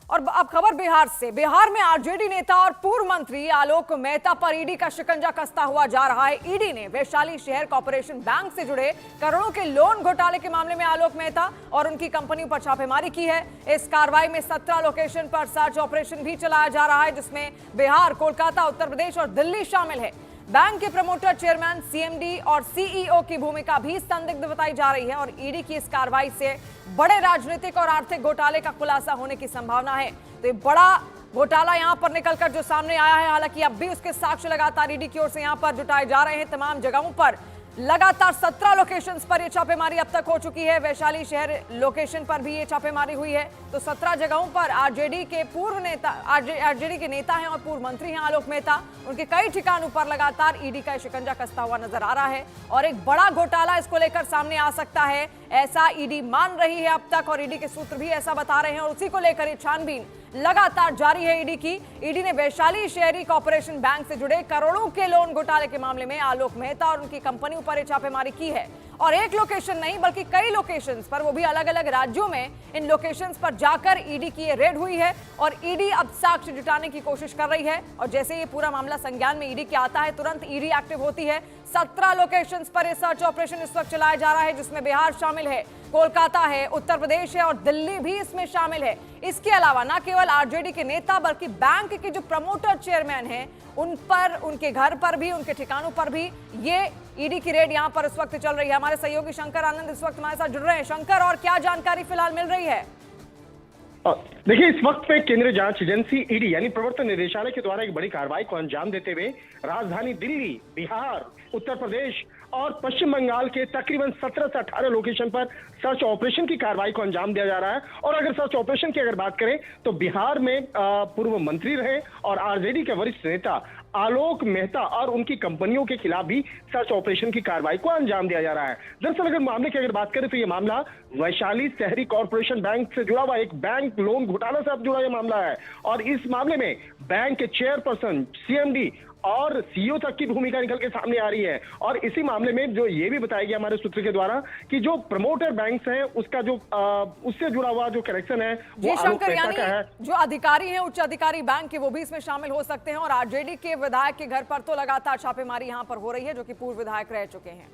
और अब खबर बिहार से। बिहार में आरजेडी नेता और पूर्व मंत्री आलोक मेहता पर ईडी का शिकंजा कसता हुआ जा रहा है। ईडी ने वैशाली शहर कॉर्पोरेशन बैंक से जुड़े करोड़ों के लोन घोटाले के मामले में आलोक मेहता और उनकी कंपनियों पर छापेमारी की है। इस कार्रवाई में 17 लोकेशन पर सर्च ऑपरेशन भी चलाया जा रहा है, जिसमें बिहार, कोलकाता, उत्तर प्रदेश और दिल्ली शामिल है। बैंक के प्रमोटर, चेयरमैन, सीएमडी और सीईओ की भूमिका भी संदिग्ध बताई जा रही है और ईडी की इस कार्रवाई से बड़े राजनीतिक और आर्थिक घोटाले का खुलासा होने की संभावना है। तो ये बड़ा घोटाला यहां पर निकलकर जो सामने आया है, हालांकि अब भी उसके साक्ष्य लगातार ईडी की ओर से यहां पर जुटाए जा रहे हैं। तमाम जगहों पर लगातार 17 लोकेशंस पर ये छापेमारी अब तक हो चुकी है। वैशाली शहर लोकेशन पर भी ये छापेमारी हुई है। तो 17 जगहों पर आरजेडी के पूर्व नेता, आरजेडी के नेता हैं और पूर्व मंत्री हैं आलोक मेहता, उनके कई ठिकानों पर लगातार ईडी का शिकंजा कसता हुआ नजर आ रहा है और एक बड़ा घोटाला इसको लेकर सामने आ सकता है, ऐसा ईडी मान रही है अब तक और ईडी के सूत्र भी ऐसा बता रहे हैं और उसी को लेकर ये छानबीन लगातार जारी है ईडी की। ईडी ने वैशाली शहरी कॉर्पोरेशन बैंक से जुड़े करोड़ों के लोन घोटाले के मामले में आलोक मेहता और उनकी कंपनियों पर छापेमारी की है और एक लोकेशन नहीं बल्कि कई लोकेशंस पर, वो भी अलग अलग राज्यों में। इन लोकेशंस पर जाकर ईडी की ये रेड हुई है और ईडी अब साक्ष्य जुटाने की कोशिश कर रही है और जैसे ये पूरा मामला संज्ञान में ईडी के आता है, तुरंत ईडी एक्टिव होती है। 17 लोकेशंस पर ये सर्च ऑपरेशन इस वक्त चलाया जा रहा है, जिसमें बिहार शामिल है, कोलकाता है, उत्तर प्रदेश है और दिल्ली भी इसमें शामिल है। इसके अलावा न केवल आरजेडी के नेता बल्कि बैंक के जो प्रमोटर, चेयरमैन हैं, उन पर, उनके घर पर भी, उनके ठिकानों पर भी ये ईडी की रेड यहां पर इस वक्त चल रही है। हमारे सहयोगी शंकर आनंद इस वक्त हमारे साथ जुड़ रहे हैं। शंकर, और क्या जानकारी फिलहाल मिल रही है? देखिए, इस वक्त पे केंद्रीय जांच एजेंसी ईडी यानी प्रवर्तन निदेशालय के द्वारा एक बड़ी कार्रवाई को अंजाम देते हुए राजधानी दिल्ली, बिहार, उत्तर प्रदेश और पश्चिम बंगाल के तकरीबन 17 से 18 लोकेशन पर सर्च ऑपरेशन की कार्रवाई को अंजाम दिया जा रहा है। और अगर सर्च ऑपरेशन की बात करें तो बिहार में पूर्व मंत्री रहे और आरजेडी के वरिष्ठ नेता आलोक मेहता और उनकी कंपनियों के खिलाफ भी सर्च ऑपरेशन की कार्रवाई को अंजाम दिया जा रहा है। दरअसल अगर मामले की बात करें तो ये मामला वैशाली शहरी कॉर्पोरेशन बैंक से जुड़ा हुआ एक बैंक लोन घोटाला से अब जुड़ा यह मामला है और इस मामले में बैंक के चेयरपर्सन, सीएमडी और सीईओ तक की भूमिका निकल के सामने आ रही है। और इसी मामले में जो ये भी बताया गया हमारे सूत्र के द्वारा कि जो प्रमोटर बैंक्स हैं उसका जो उससे जुड़ा हुआ जो कनेक्शन है वो आलोक मेहता का है। जो अधिकारी हैं, उच्च अधिकारी बैंक के, वो भी इसमें शामिल हो सकते हैं और आरजेडी के विधायक के घर पर तो लगातार छापेमारी यहां पर हो रही है, जो कि पूर्व विधायक रह चुके हैं।